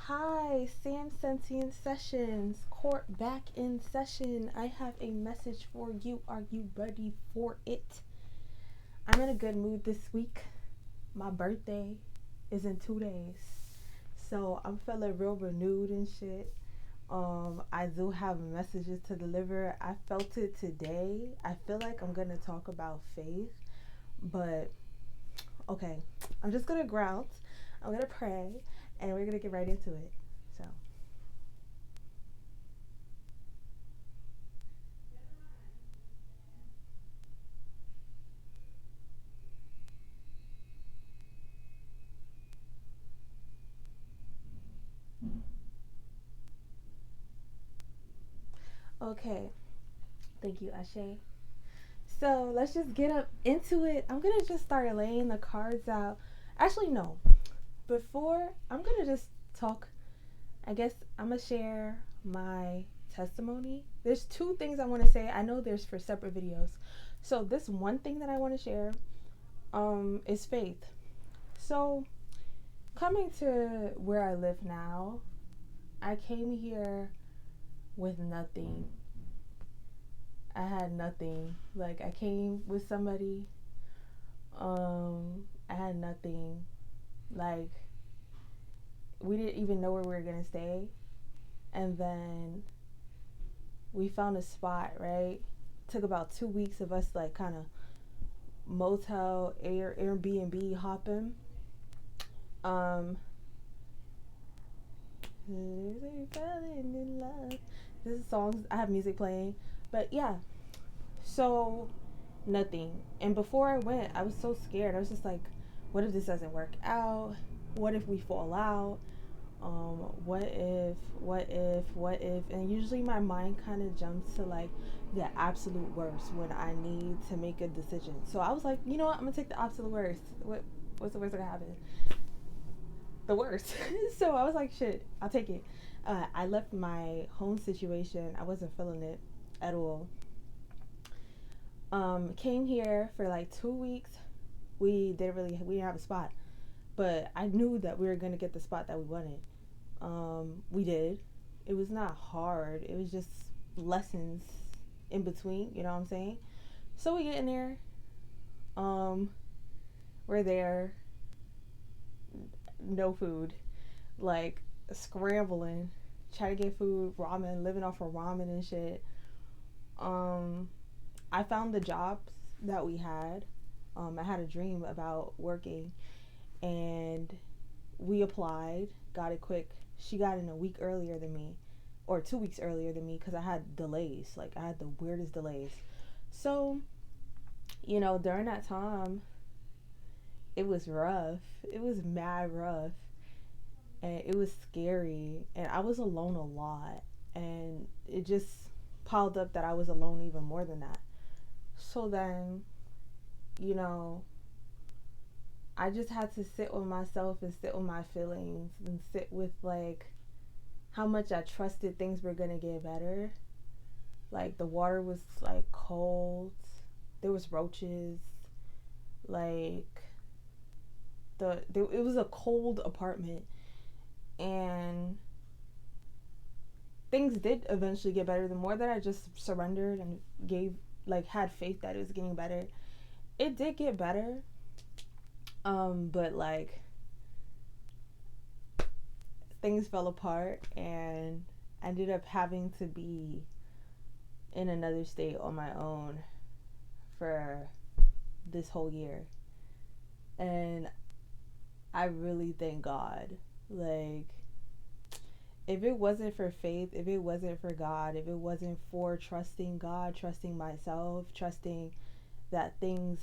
Hi, Sam Sentient Sessions. Court back in session. I have a message for you. Are you ready for it? I'm in a good mood this week. My birthday is in 2 days. So I'm feeling real renewed and shit. I do have messages to deliver. I felt it today. I feel like I'm gonna talk about faith, but okay. I'm just gonna ground. I'm gonna pray and we're gonna get right into it. So okay. Thank you, Ashe. So let's just get up into it. I'm gonna just start laying the cards out. Actually, no. Before I'm gonna just talk. I guess I'm gonna share my testimony. There's two things I want to say. I know there's for separate videos. So this one thing that I want to share is faith. So coming to where I live now, I came here with nothing. I had nothing. Like I came with somebody. I had nothing. Like we didn't even know where we were gonna stay, and then we found a spot. Right, took about 2 weeks of us like kind of motel Airbnb hopping. Um, falling in love. This is songs. I have music playing, but yeah. So nothing. And before I went, I was so scared. I was just like, what if this doesn't work out? What if we fall out? What if? And usually my mind kind of jumps to like the absolute worst when I need to make a decision. So I was like, you know what? I'm gonna take the absolute worst. What's the worst that can happen? The worst. So I was like, shit, I'll take it. I left my home situation. I wasn't feeling it at all. Came here for like 2 weeks. We didn't have a spot, but I knew that we were gonna get the spot that we wanted. We did. It was not hard. It was just lessons in between. You know what I'm saying? So we get in there. Um, we're there. No food. Like scrambling, try to get food, ramen, living off of ramen and shit. Um, I found the jobs that we had. I had a dream about working, and we applied, got it quick. She got in a week earlier than me, or 2 weeks earlier than me, because I had delays. Like, I had the weirdest delays. So, during that time, it was rough. It was mad rough. And it was scary. And I was alone a lot. And it just piled up that I was alone even more than that. So then, you know, I just had to sit with myself and sit with my feelings and sit with like how much I trusted things were gonna get better. Like the water was like cold, there was roaches, like it was a cold apartment, and things did eventually get better. The more that I just surrendered and gave like had faith that it was getting better, it did get better. But like things fell apart and I ended up having to be in another state on my own for this whole year. And I really thank God. Like, if it wasn't for faith, if it wasn't for God, if it wasn't for trusting God, trusting myself, trusting that things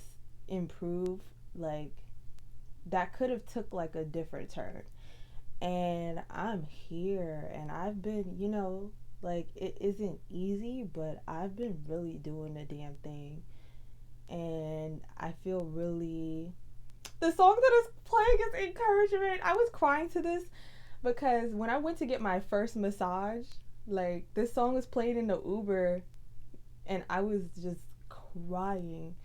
improve, like, that could have took like a different turn. And I'm here and I've been, like it isn't easy, but I've been really doing the damn thing. And I feel really, the song that is playing is encouragement. I was crying to this because when I went to get my first massage, like this song was playing in the Uber and I was just crying.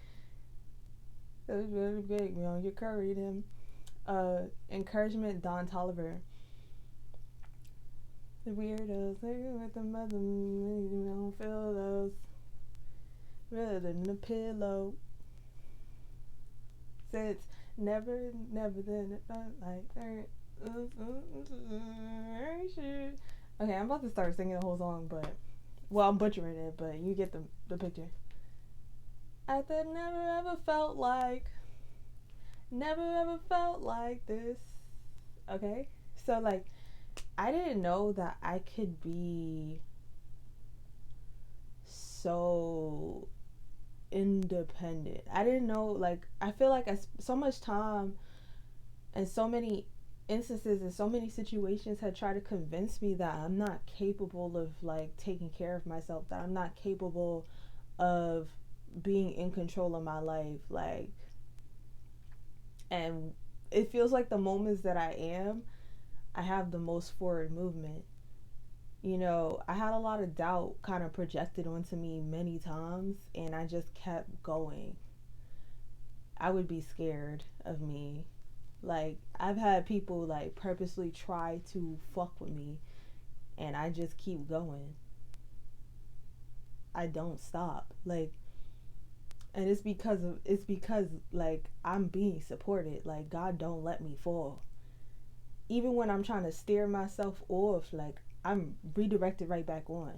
It was really big, you know, you carried him. Encouragement, Don Tolliver. The weirdos, they with the mother, you don't feel those. Rather than a pillow. Since never then, like, okay, I'm about to start singing the whole song, but, well, I'm butchering it, but you get the picture. I said never ever felt like this. Okay? So, like, I didn't know that I could be so independent. I didn't know, like, I feel like so much time and so many instances and so many situations had tried to convince me that I'm not capable of, like, taking care of myself, that I'm not capable of being in control of my life, like, and it feels like the moments that I have the most forward movement. You know, I had a lot of doubt kind of projected onto me many times, and I just kept going. I would be scared of me. Like, I've had people, like, purposely try to fuck with me, and I just keep going. I don't stop. Like, and it's because like I'm being supported. Like, God don't let me fall. Even when I'm trying to steer myself off, like, I'm redirected right back on.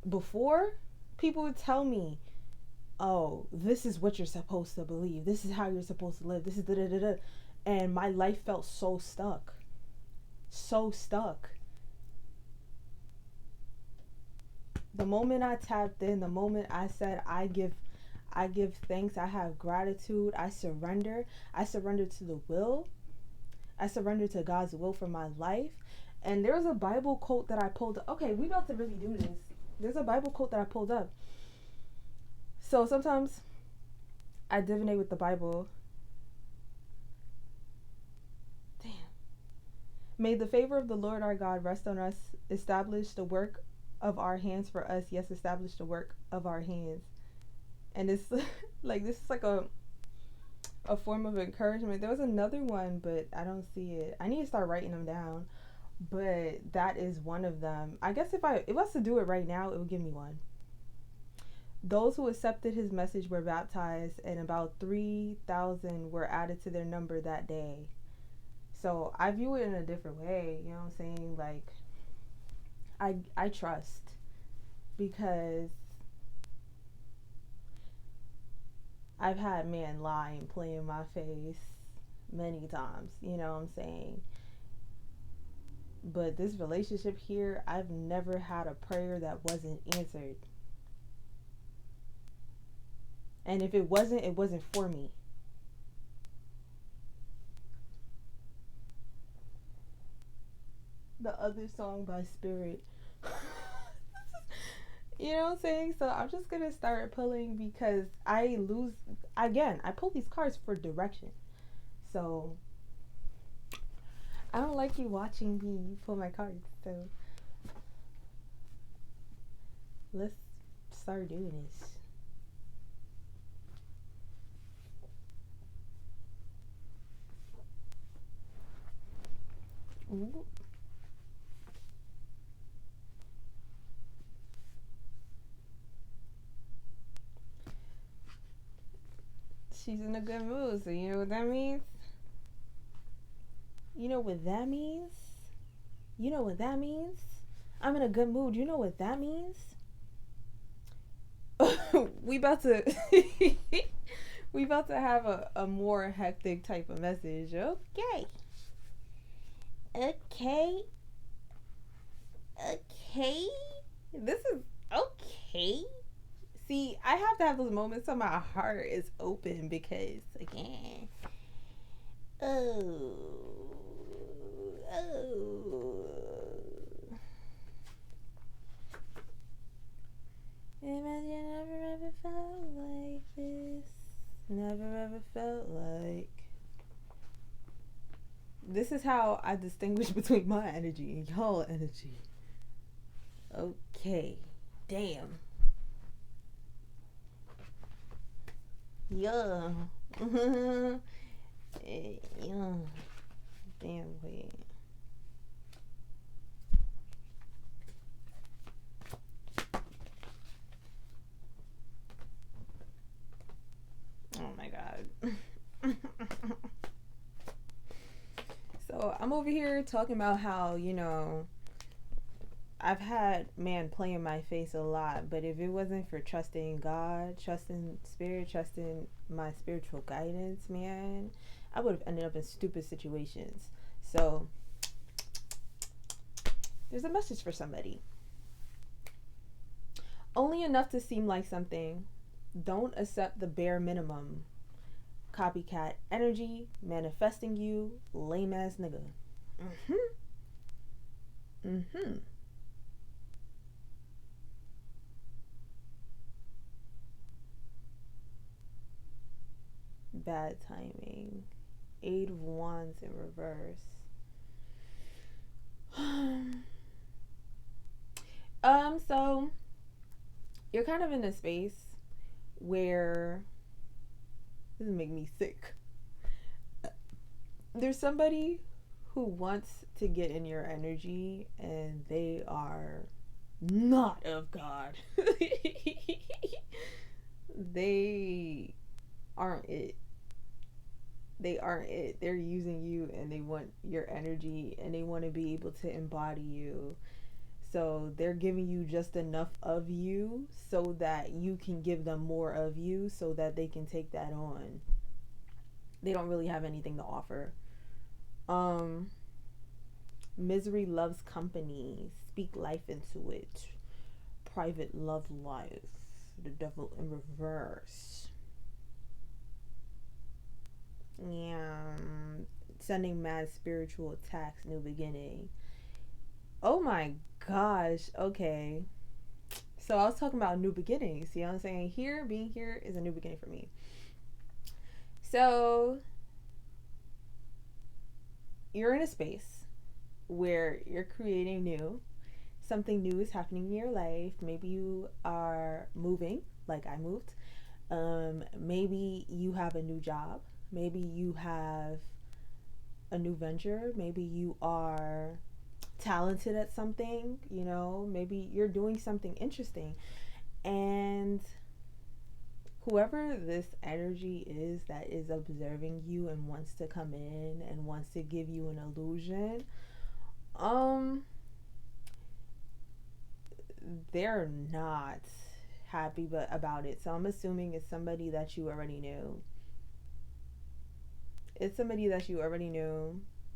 Before, people would tell me, "Oh, this is what you're supposed to believe. This is how you're supposed to live. This is da da da da," and my life felt so stuck, so stuck. The moment I tapped in, the moment I said I give thanks, I have gratitude, I surrender to the will, I surrender to God's will for my life. And there's a Bible quote that I pulled up. Okay, we about to really do this. There's a Bible quote that I pulled up. So sometimes I divinate with the Bible. Damn. May the favor of the Lord our God rest on us, establish the work of our hands for us, yes, establish the work of our hands. And it's like, this is like a form of encouragement. There was another one, but I don't see it. I need to start writing them down. But that is one of them. I guess if I was to do it right now, it would give me one. Those who accepted his message were baptized, and about 3,000 were added to their number that day. So I view it in a different way. You know what I'm saying? Like, I trust, because I've had man lying, playing my face many times. You know what I'm saying? But this relationship here, I've never had a prayer that wasn't answered. And if it wasn't for me. The other song by Spirit. You know what I'm saying? So I'm just going to start pulling, because I pull these cards for direction. So I don't like you watching me pull my cards. So let's start doing this. Ooh. She's in a good mood, so you know what that means? You know what that means? You know what that means? I'm in a good mood. You know what that means? we about to we about to have a more hectic type of message. Okay. Okay. Okay. This is okay. See, I have to have those moments so my heart is open, because, again, oh, imagine you never ever felt like this. Never ever felt like. This is how I distinguish between my energy and y'all energy. Okay. Damn. Yeah. Yeah. Damn, wait. So I'm over here talking about how, I've had man play in my face a lot, but if it wasn't for trusting God, trusting spirit, trusting my spiritual guidance, man, I would have ended up in stupid situations. So there's a message for somebody. Only enough to seem like something. Don't accept the bare minimum. Copycat energy manifesting you, lame ass nigga. Bad timing. Eight of Wands in reverse. So you're kind of in a space where this is making me sick. There's somebody who wants to get in your energy and they are not of God. They aren't it. They aren't it. They're using you and they want your energy and they want to be able to embody you. So they're giving you just enough of you so that you can give them more of you so that they can take that on. They don't really have anything to offer. Misery loves company. Speak life into it. Private love life. The devil in reverse. Yeah. Sending mad spiritual attacks. New beginning. Oh my gosh. Okay. So I was talking about new beginnings. You know what I'm saying? Being here is a new beginning for me. So you're in a space where you're creating new. Something new is happening in your life. Maybe you are moving, like I moved. Maybe you have a new job. Maybe you have a new venture. Maybe you are talented at something, maybe you're doing something interesting. And whoever this energy is that is observing you and wants to come in and wants to give you an illusion, they're not happy about it. So I'm assuming it's somebody that you already knew.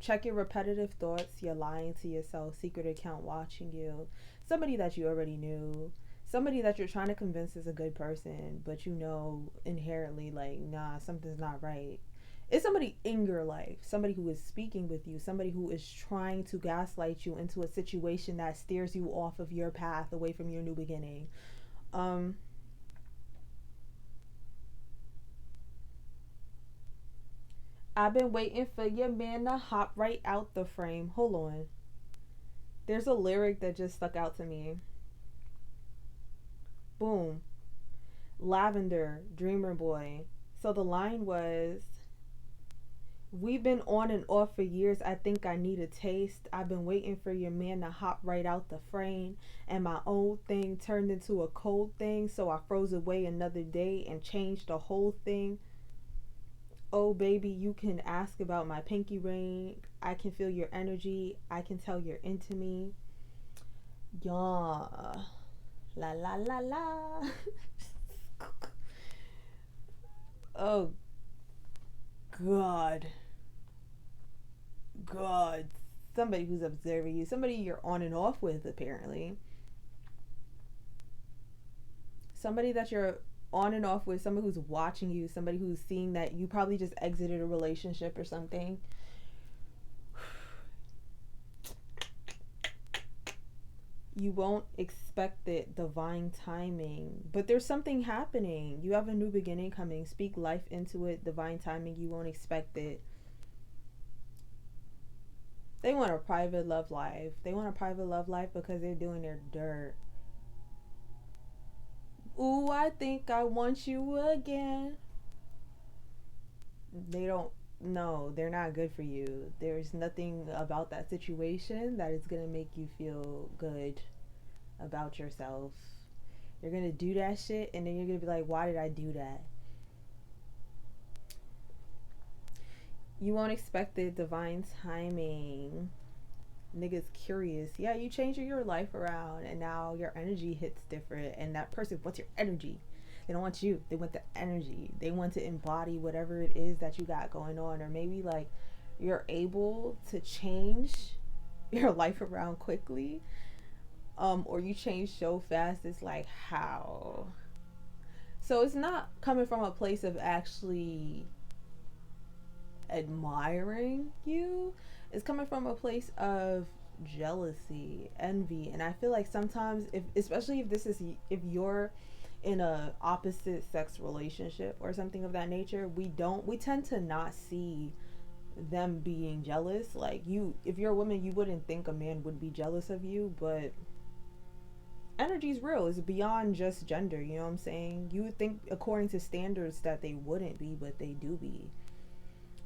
Check your repetitive thoughts. You're lying to yourself. Secret account watching you. Somebody that you already knew. Somebody that you're trying to convince is a good person, but inherently, like, nah, something's not right. It's somebody in your life. Somebody who is speaking with you. Somebody who is trying to gaslight you into a situation that steers you off of your path away from your new beginning. I've been waiting for your man to hop right out the frame. Hold on. There's a lyric that just stuck out to me. Boom. Lavender, Dreamer Boy. So the line was, we've been on and off for years. I think I need a taste. I've been waiting for your man to hop right out the frame. And my old thing turned into a cold thing. So I froze away another day and changed the whole thing. Oh baby, you can ask about my pinky ring. I can feel your energy. I can tell you're into me. Yeah. La la la la. Oh God. Somebody who's observing you. Somebody you're on and off with, apparently. Somebody that you're on and off with, somebody who's watching you, somebody who's seeing that you probably just exited a relationship or something. You won't expect it, divine timing, but there's something happening. You have a new beginning coming. Speak life into it, divine timing. You won't expect it. They want a private love life. Because they're doing their dirt. Ooh, I think I want you again. They don't. No, they're not good for you. There's nothing about that situation that is gonna make you feel good about yourself. You're gonna do that shit and then you're gonna be like, why did I do that? You won't expect the divine timing. Niggas curious. Yeah, you change your life around and now your energy hits different and that person wants your energy. They don't want you. They want the energy. They want to embody whatever it is that you got going on. Or maybe like you're able to change your life around quickly. Or you change so fast it's like how? So it's not coming from a place of actually admiring you. It's coming from a place of jealousy, envy, and I feel like sometimes, if especially if this is if you're in a opposite sex relationship or something of that nature, we tend to not see them being jealous. Like you, if you're a woman, you wouldn't think a man would be jealous of you, but energy's real. It's beyond just gender. You know what I'm saying? You would think according to standards that they wouldn't be, but they do be,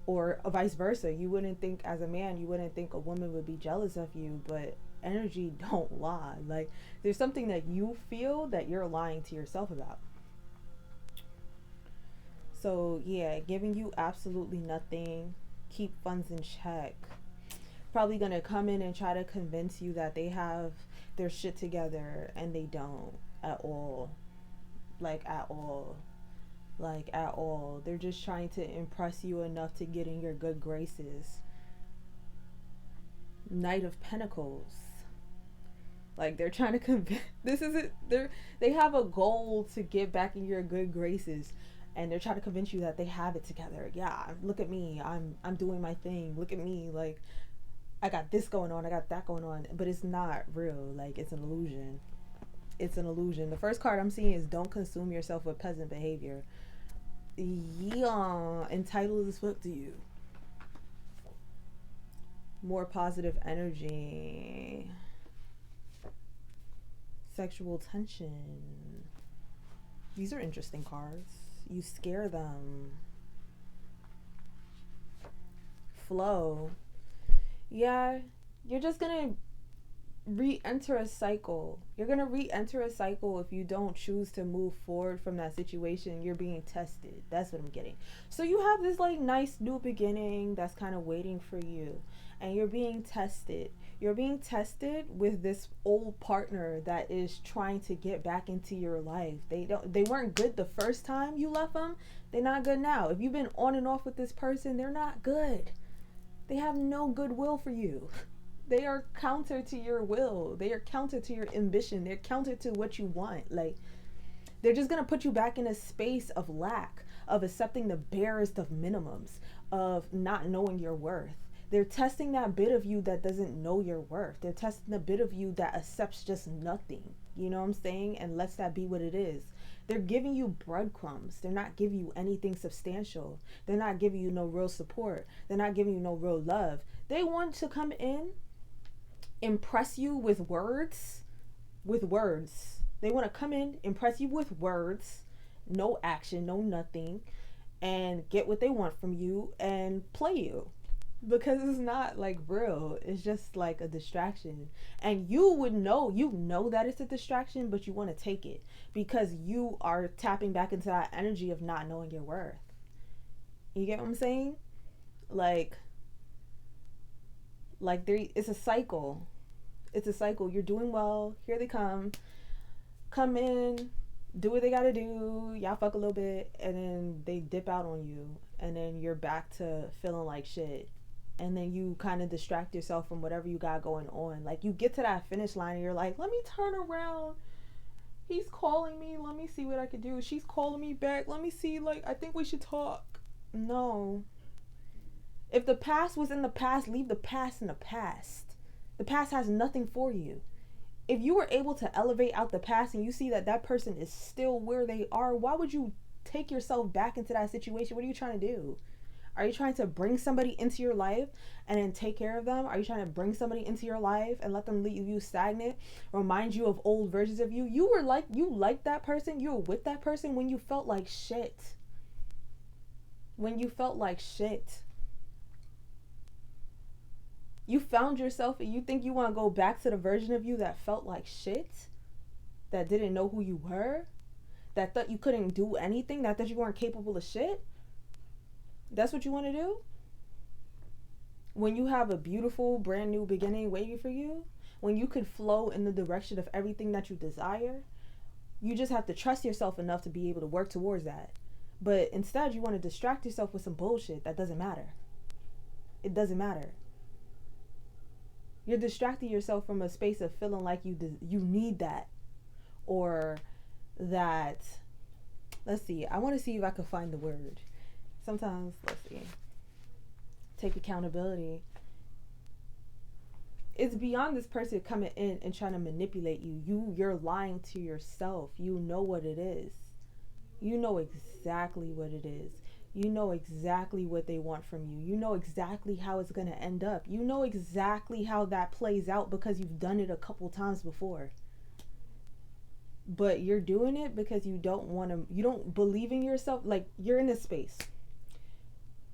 or vice versa. You wouldn't think as a man, you wouldn't think a woman would be jealous of you, but energy don't lie. Like there's something that you feel that you're lying to yourself about. So yeah, giving you absolutely nothing, keep funds in check. Probably gonna come in and try to convince you that they have their shit together and they don't at all. Like at all. Like at all. They're just trying to impress you enough to get in your good graces. Knight of Pentacles. Like they're trying to convince. This is it. They have a goal to get back in your good graces, and they're trying to convince you that they have it together. Yeah, look at me. I'm doing my thing. Look at me. Like I got this going on. I got that going on. But it's not real. Like it's an illusion. It's an illusion. The first card I'm seeing is don't consume yourself with peasant behavior. Yeah, entitled as fuck to you. More positive energy. Sexual tension. These are interesting cards. You scare them. Flow. Yeah, you're just gonna re-enter a cycle. You're gonna re-enter a cycle if you don't choose to move forward from that situation. You're being tested. That's what I'm getting. So you have this like nice new beginning that's kind of waiting for you, and you're being tested. You're being tested with this old partner that is trying to get back into your life. They weren't good the first time you left them. They're not good now. If you've been on and off with this person, they're not good. They have no goodwill for you. They are counter to your will. They are counter to your ambition. They're counter to what you want. Like they're just gonna put you back in a space of lack, of accepting the barest of minimums, of not knowing your worth. They're testing that bit of you that doesn't know your worth. They're testing the bit of you that accepts just nothing. You know what I'm saying? And lets that be what it is. They're giving you breadcrumbs. They're not giving you anything substantial. They're not giving you no real support. They're not giving you no real love. They want to come in, impress you with words. They want to come in, impress you with words, no action, no nothing, and get what they want from you and play you. Because it's not like real. It's just like a distraction. And you would know, you know that it's a distraction, but you want to take it because you are tapping back into that energy of not knowing your worth. You get what I'm saying? Like there, it's a cycle. It's a cycle. You're doing well. Here they come in, do what they gotta do. Y'all fuck a little bit, and then they dip out on you, and then you're back to feeling like shit. And then you kind of distract yourself from whatever you got going on. Like you get to that finish line, and you're like, let me turn around. He's calling me. Let me see what I can do. She's calling me back. Let me see. Like I think we should talk. No. If the past was in the past, leave the past in the past. The past has nothing for you. If you were able to elevate out the past and you see that that person is still where they are, why would you take yourself back into that situation? What are you trying to do? Are you trying to bring somebody into your life and then take care of them? Are you trying to bring somebody into your life and let them leave you stagnant? Remind you of old versions of you? You liked that person. You were with that person when you felt like shit. When you felt like shit. You found yourself and you think you want to go back to the version of you that felt like shit? That didn't know who you were? That thought you couldn't do anything? That thought you weren't capable of shit? That's what you want to do? When you have a beautiful brand new beginning waiting for you, when you could flow in the direction of everything that you desire, you just have to trust yourself enough to be able to work towards that. But instead, you want to distract yourself with some bullshit that doesn't matter. It doesn't matter. You're distracting yourself from a space of feeling like you need that, or that. Let's see. I want to see if I can find the word. Sometimes, let's see. Take accountability. It's beyond this person coming in and trying to manipulate you. You're lying to yourself. You know what it is. You know exactly what it is. You know exactly what they want from you. You know exactly how it's going to end up. You know exactly how that plays out because you've done it a couple times before. But you're doing it because you don't believe in yourself. Like, you're in this space.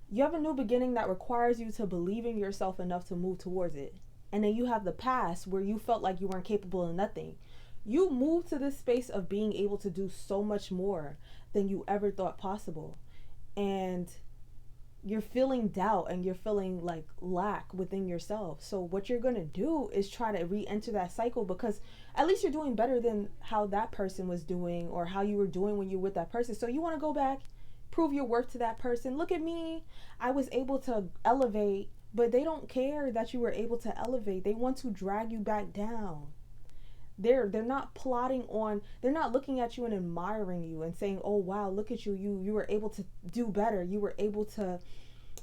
You have a new beginning that requires you to believe in yourself enough to move towards it. And then you have the past where you felt like you weren't capable of nothing. You moved to this space of being able to do so much more than you ever thought possible. And you're feeling doubt and you're feeling like lack within yourself. So what you're going to do is try to re-enter that cycle, because at least you're doing better than how that person was doing or how you were doing when you were with that person. So you want to go back, prove your worth to that person. Look at me. I was able to elevate, but they don't care that you were able to elevate. They want to drag you back down. They're not plotting on, they're not looking at you and admiring you and saying, oh wow, look at you, you were able to do better, you were able to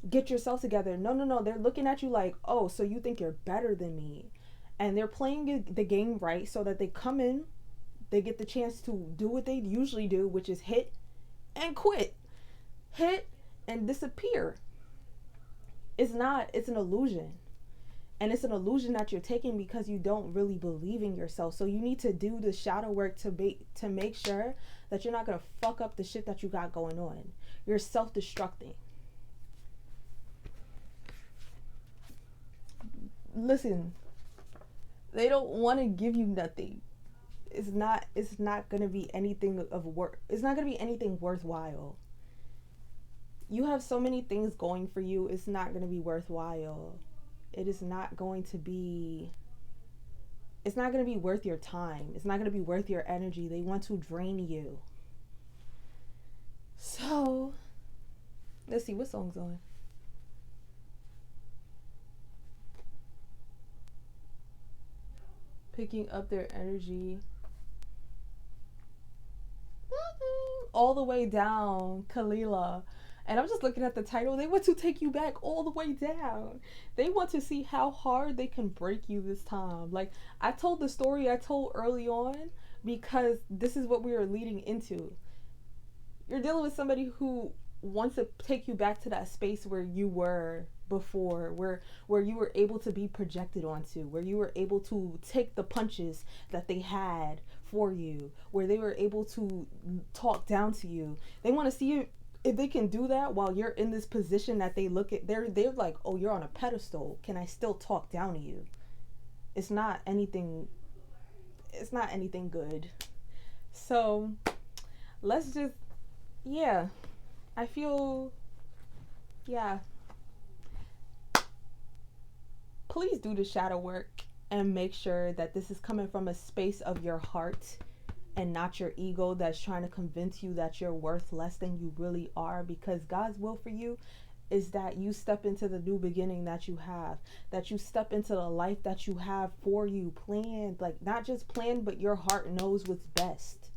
get yourself together. No, they're looking at you like, oh, so you think you're better than me. And they're playing the game right so that they come in, they get the chance to do what they usually do, which is hit and quit, hit and disappear. It's an illusion. And it's an illusion that you're taking because you don't really believe in yourself. So you need to do the shadow work to make sure that you're not going to fuck up the shit that you got going on. You're self-destructing. Listen, they don't want to give you nothing. It's not going to be anything of worth. It's not going to be anything worthwhile. You have so many things going for you. It's not going to be worthwhile. It is not going to be, it's not going to be worth your time. It's not going to be worth your energy. They want to drain you. So, let's see, what song's on? Picking up their energy. All the way down, Kalila. And I'm just looking at the title. They want to take you back all the way down. They want to see how hard they can break you this time. Like, I told the story I told early on because this is what we are leading into. You're dealing with somebody who wants to take you back to that space where you were before, where you were able to be projected onto, where you were able to take the punches that they had for you, where they were able to talk down to you. They want to see you. If they can do that while you're in this position that they look at, they're like, oh, you're on a pedestal. Can I still talk down to you? It's not anything good. So let's just, yeah, I feel, yeah. Please do the shadow work and make sure that this is coming from a space of your heart and not your ego that's trying to convince you that you're worth less than you really are, because God's will for you is that you step into the new beginning that you have, that you step into the life that you have for you planned, like not just planned, but your heart knows what's best.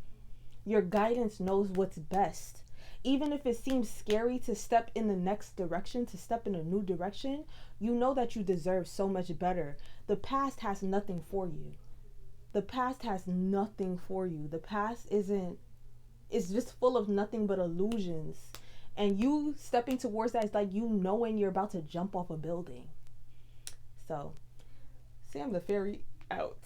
Your guidance knows what's best. Even if it seems scary to step in the next direction, to step in a new direction, you know that you deserve so much better. The past has nothing for you. The past has nothing for you. The past it's just full of nothing but illusions. And you stepping towards that is like you knowing you're about to jump off a building. So, Sam the Fairy out.